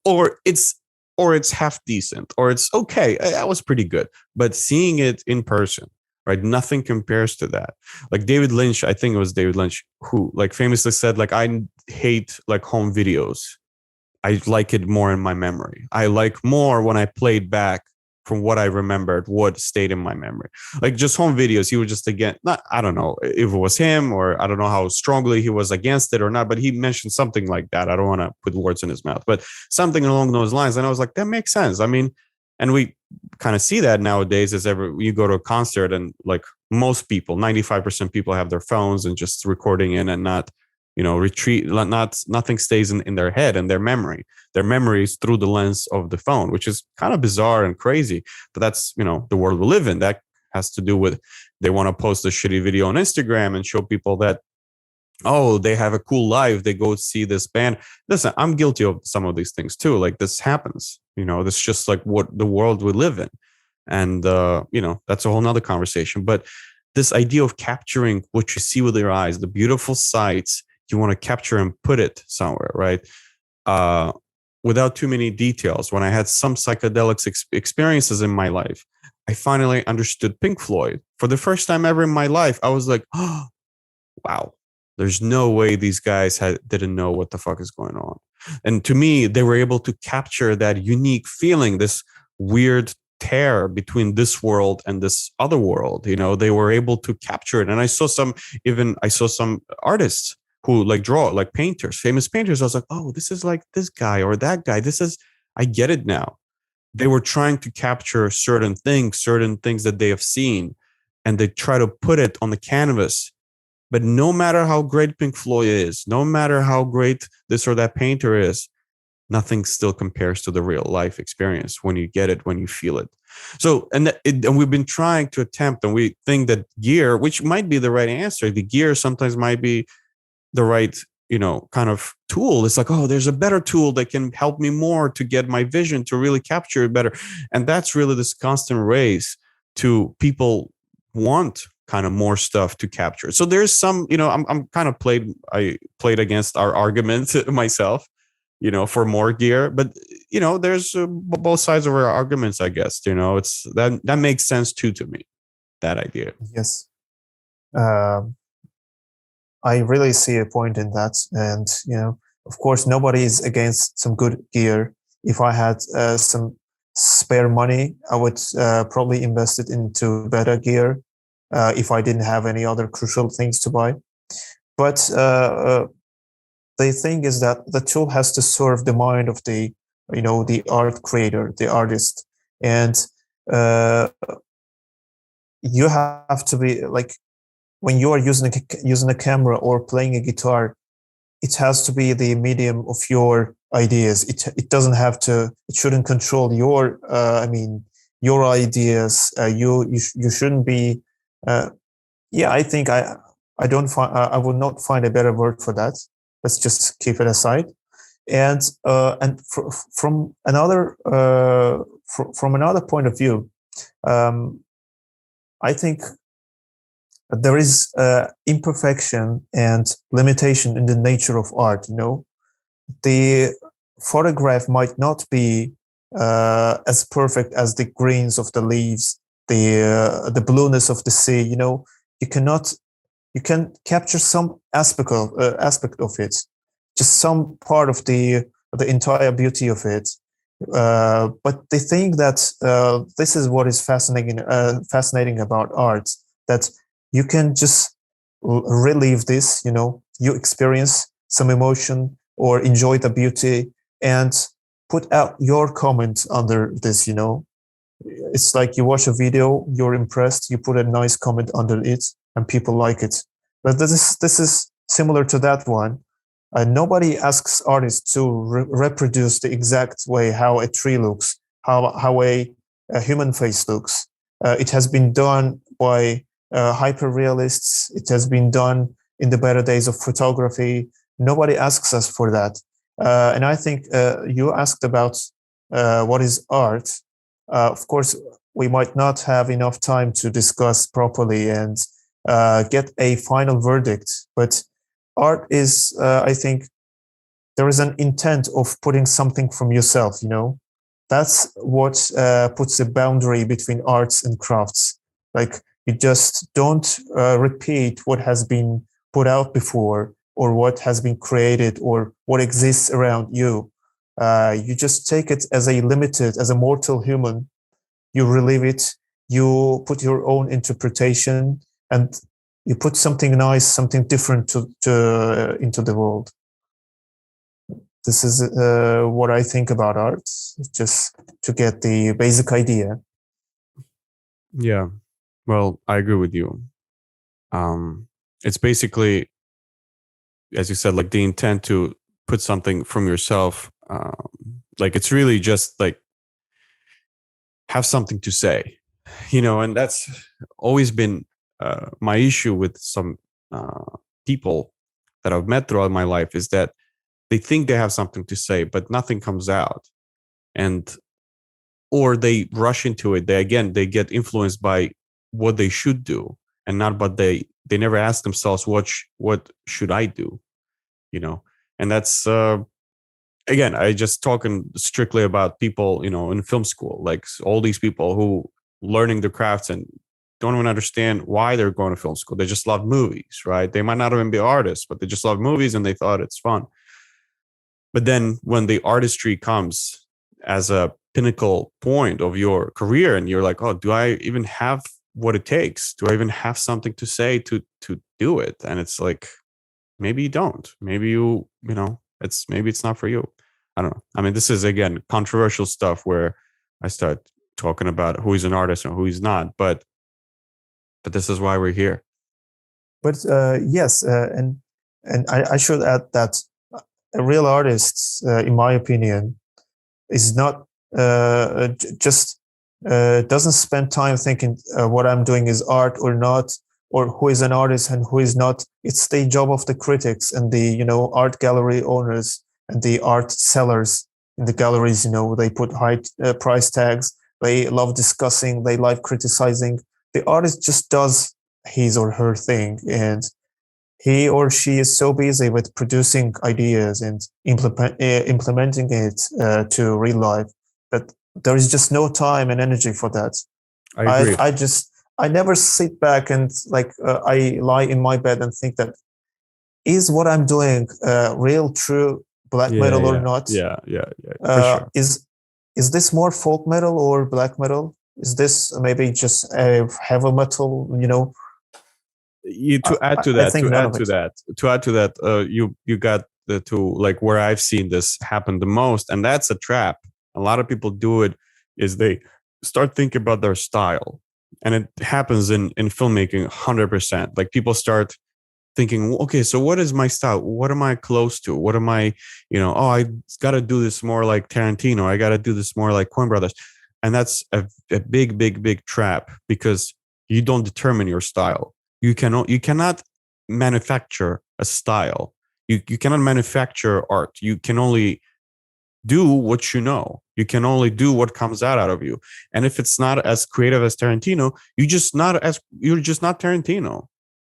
S1: Or it's half decent, or it's okay. That was pretty good. But seeing it in person, right? Nothing compares to that. Like David Lynch, I think it was David Lynch who like famously said, like, I hate like home videos. I like it more in my memory. I like more when I played back from what I remembered, what stayed in my memory. Like just home videos, he was just I don't know if it was him, or I don't know how strongly he was against it or not, but he mentioned something like that. I don't want to put words in his mouth, but something along those lines. And I was like, that makes sense. I mean, and we kind of see that nowadays as you go to a concert, and like most people, 95% people have their phones and just recording in, and not, nothing stays in their head and their memory. Their memory is through the lens of the phone, which is kind of bizarre and crazy. But that's, the world we live in. That has to do with, they want to post a shitty video on Instagram and show people that, oh, they have a cool life. They go see this band. Listen, I'm guilty of some of these things too. Like this happens, this is just like what the world we live in. And, that's a whole nother conversation. But this idea of capturing what you see with your eyes, the beautiful sights, you want to capture and put it somewhere, right? Without too many details. When I had some psychedelic experiences in my life, I finally understood Pink Floyd. For the first time ever in my life, I was like, oh, wow, there's no way these guys didn't know what the fuck is going on. And to me, they were able to capture that unique feeling, this weird tear between this world and this other world. They were able to capture it. And I saw some artists who like draw, like painters, famous painters. I was like, oh, this is like this guy or that guy. I get it now. They were trying to capture certain things that they have seen, and they try to put it on the canvas. But no matter how great Pink Floyd is, no matter how great this or that painter is, nothing still compares to the real life experience when you get it, when you feel it. So, and we've been trying to attempt, and we think that gear, which might be the right answer, the gear sometimes might be the right, kind of tool. It's like, oh, there's a better tool that can help me more to get my vision to really capture it better. And that's really this constant race to people want kind of more stuff to capture. So there's some, I'm kind of I played against our argument myself, for more gear, but there's both sides of our arguments, I guess. It's that makes sense too to me, that idea.
S2: Yes. I really see a point in that. And, of course, nobody is against some good gear. If I had some spare money, I would probably invest it into better gear if I didn't have any other crucial things to buy. But the thing is that the tool has to serve the mind of the art creator, the artist. And you have to be like, when you are using a camera or playing a guitar, it has to be the medium of your ideas. It doesn't have to. It shouldn't control your. Your ideas. You shouldn't be. I think I don't find. I would not find a better word for that. Let's just keep it aside. And from another from another point of view, I think there is imperfection and limitation in the nature of art. The photograph might not be as perfect as the greens of the leaves, the blueness of the sea. You can capture some aspect of it, just some part of the entire beauty of it. But they think that this is what is fascinating about art, that you can just relieve this, you experience some emotion or enjoy the beauty and put out your comment under this. It's like you watch a video, you're impressed, you put a nice comment under it, and people like it. But this is similar to that one. Nobody asks artists to reproduce the exact way how a tree looks, how a human face looks. It has been done by hyper-realists. It has been done in the better days of photography. Nobody asks us for that. And I think you asked about what is art. Of course, we might not have enough time to discuss properly and get a final verdict, but art is, I think, there is an intent of putting something from yourself, That's what puts a boundary between arts and crafts. Like, you just don't repeat what has been put out before or what has been created or what exists around you. You just take it as a mortal human. You relive it. You put your own interpretation, and you put something nice, something different into the world. This is what I think about art, just to get the basic idea.
S1: Yeah. Well, I agree with you. It's basically, as you said, like the intent to put something from yourself. Like, it's really just like have something to say, and that's always been my issue with some people that I've met throughout my life, is that they think they have something to say, but nothing comes out. Or they rush into it. They get influenced by what they should do, and not what they never ask themselves, what should I do? And that's again, I just talking strictly about people, in film school, like all these people who learning the crafts and don't even understand why they're going to film school. They just love movies, right? They might not even be artists, but they just love movies and they thought it's fun. But then when the artistry comes as a pinnacle point of your career, and you're like, oh, do I even have what it takes? Do I even have something to say to do it? And it's like, maybe you don't. Maybe you know, maybe it's not for you. I don't know. I mean, this is again controversial stuff where I start talking about who is an artist and who is not. But this is why we're here.
S2: But yes, and I should add that a real artist, in my opinion, is not just doesn't spend time thinking what I'm doing is art or not, or who is an artist and who is not. It's the job of the critics and the art gallery owners and the art sellers in the galleries. They put high price tags. They love discussing. They like criticizing. The artist just does his or her thing, and he or she is so busy with producing ideas and implementing it to real life that there is just no time and energy for that.
S1: I agree.
S2: I never sit back and I lie in my bed and think that is what I'm doing real, true black metal or not?
S1: Yeah, for sure.
S2: Is this more folk metal or black metal? Is this maybe just a heavy metal?
S1: To add to that, you got to like where I've seen this happen the most, and that's a trap. A lot of people do it is they start thinking about their style, and it happens in filmmaking 100%. Like people start thinking, okay, so what is my style? What am I close to? What am I, I got to do this more like Tarantino. I got to do this more like Coen Brothers. And that's a big, big, big trap because you don't determine your style. You cannot manufacture a style. You cannot manufacture art. You can only do what you know. You can only do what comes out of you. And if it's not as creative as Tarantino, you're just not Tarantino.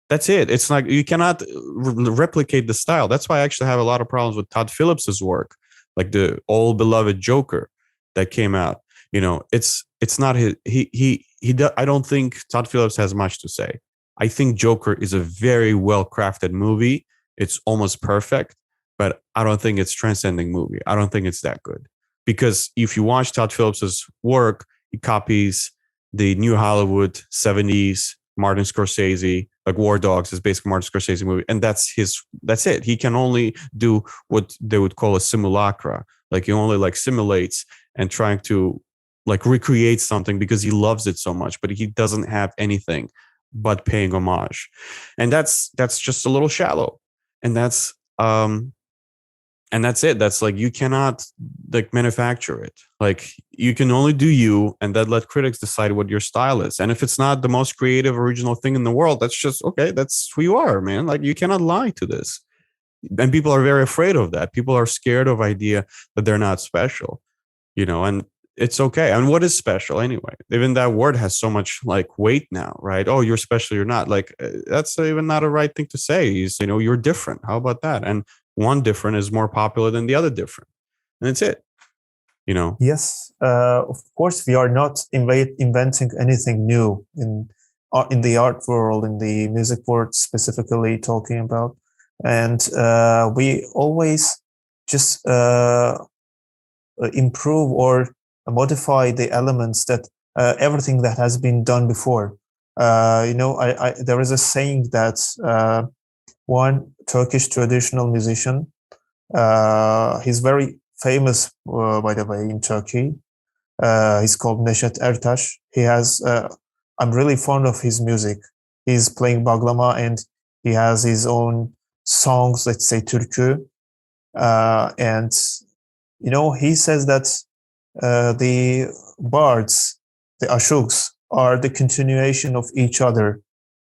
S1: That's it. It's like you cannot replicate the style. That's why I actually have a lot of problems with Todd Phillips's work, like the all beloved Joker that came out. It's not his. I don't think Todd Phillips has much to say. I think Joker is a very well crafted movie. It's almost perfect, but I don't think it's transcending movie. I don't think it's that good because if you watch Todd Phillips's work, he copies the New Hollywood 70s Martin Scorsese, like War Dogs is basically Martin Scorsese movie. And that's it. He can only do what they would call a simulacra. Like he only like simulates and trying to like recreate something because he loves it so much, but he doesn't have anything but paying homage. And that's just a little shallow. And that's it. That's like you cannot like manufacture it. Like you can only do you, and then let critics decide what your style is. And if it's not the most creative, original thing in the world, that's just okay. That's who you are, man. Like you cannot lie to this. And people are very afraid of that. People are scared of idea that they're not special, and it's okay. And what is special anyway? Even that word has so much like weight now, right? Oh, you're special, you're not. Like that's even not a right thing to say. You're different. How about that? And one different is more popular than the other different. And that's it.
S2: Yes, of course, we are not inventing anything new in the art world, in the music world specifically talking about. And we always just improve or modify the elements that everything that has been done before. There is a saying that one Turkish traditional musician, he's very famous, by the way, in Turkey. He's called Neşet Ertaş. I'm really fond of his music. He's playing baglama and he has his own songs, let's say türkü. And, he says that the bards, the ashuks, are the continuation of each other.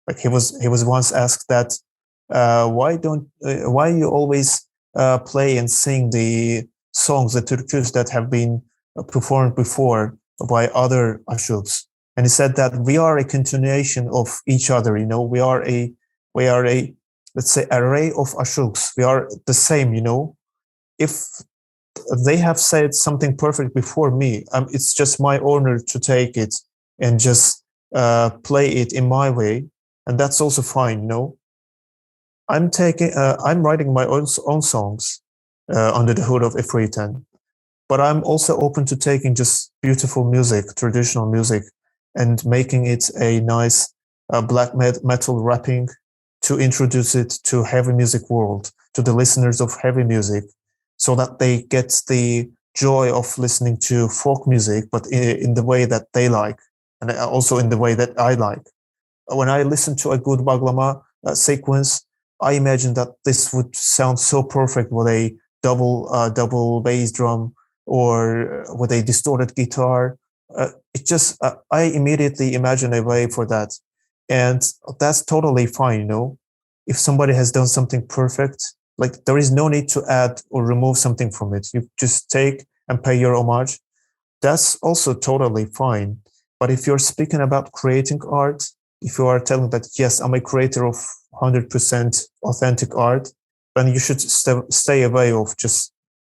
S2: Like he was once asked that, why you always play and sing the songs, the türküs that have been performed before by other ashuks? And he said that we are a continuation of each other. We are a let's say array of ashuks. We are the same. If they have said something perfect before me, it's just my honor to take it and just play it in my way, and that's also fine. I'm writing my own songs under the hood of Efruhiten, but I'm also open to taking just beautiful music, traditional music, and making it a nice black metal rapping to introduce it to heavy music world, to the listeners of heavy music, so that they get the joy of listening to folk music, but in the way that they like, and also in the way that I like. When I listen to a good baglama sequence, I imagine that this would sound so perfect with a double bass drum or with a distorted guitar. I immediately imagine a way for that, and that's totally fine. If somebody has done something perfect, like there is no need to add or remove something from it. You just take and pay your homage. That's also totally fine. But if you're speaking about creating art, if you are telling that, yes, I'm a creator of 100% authentic art, then you should stay away of just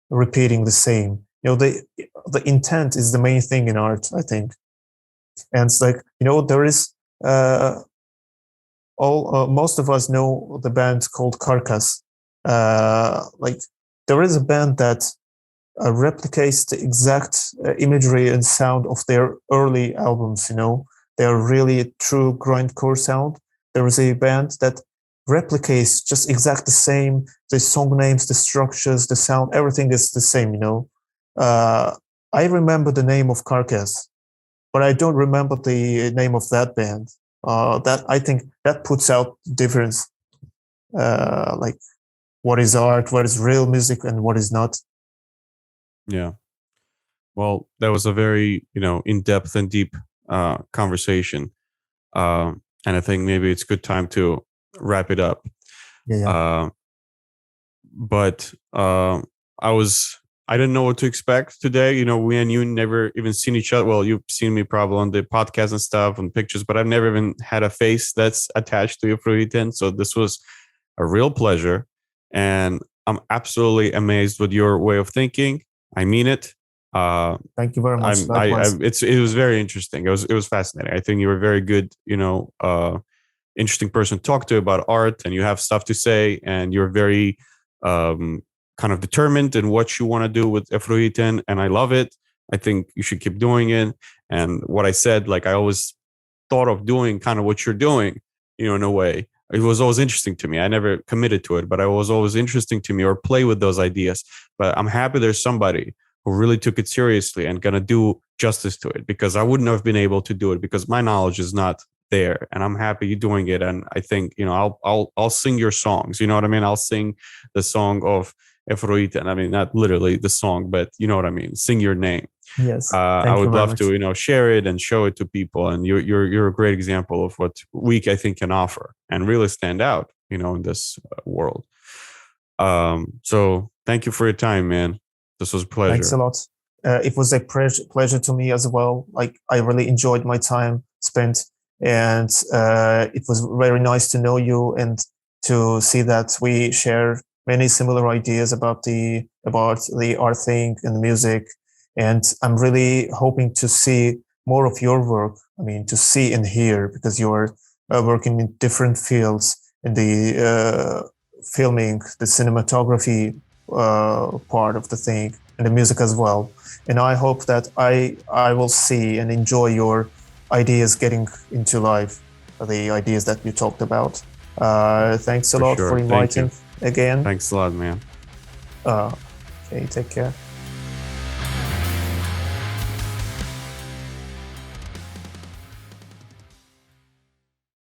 S2: repeating the same. The intent is the main thing in art, I think. And it's like, there is most of us know the band called Carcass. Like there is a band that replicates the exact imagery and sound of their early albums. They're really a true grindcore sound. There is a band that replicates just exact the same. The song names, the structures, the sound, everything is the same. I remember the name of Carcass, but I don't remember the name of that band. That I think that puts out the difference, like what is art, what is real music, and what is not.
S1: Yeah. Well, that was a very, in-depth and deep conversation. And I think maybe it's good time to wrap it up.
S2: Yeah.
S1: But I didn't know what to expect today. We and you never even seen each other. Well, you've seen me probably on the podcast and stuff and pictures, but I've never even had a face that's attached to Efruhiten. So this was a real pleasure. And I'm absolutely amazed with your way of thinking. I mean it.
S2: Thank you very much. Likewise.
S1: It was very interesting. It was fascinating. I think you were very good, interesting person to talk to about art, and you have stuff to say, and you're very kind of determined in what you want to do with Efruhiten, and I love it. I think you should keep doing it. And what I said, like I always thought of doing kind of what you're doing, in a way. It was always interesting to me. I never committed to it, but it was always interesting to me, or play with those ideas. But I'm happy there's somebody who really took it seriously and gonna do justice to it, because I wouldn't have been able to do it because my knowledge is not there. And I'm happy you're doing it. And I think, I'll sing your songs. You know what I mean? I'll sing the song of Efruhiten. I mean, not literally the song, but you know what I mean? Sing your name.
S2: Yes.
S1: I would love to, share it and show it to people. And you're a great example of what Week, I think, can offer and really stand out, in this world. So thank you for your time, man. This was a pleasure.
S2: Thanks a lot. It was a pleasure to me as well. Like I really enjoyed my time spent, and it was very nice to know you and to see that we share many similar ideas about the art thing and the music. And I'm really hoping to see more of your work. I mean, to see and hear, because you're working in different fields, in the filming, the cinematography part of the thing, and the music as well. And I hope that I will see and enjoy your ideas getting into life, the ideas that you talked about. Thanks a lot for inviting again.
S1: Thanks a lot, man.
S2: Okay, take care.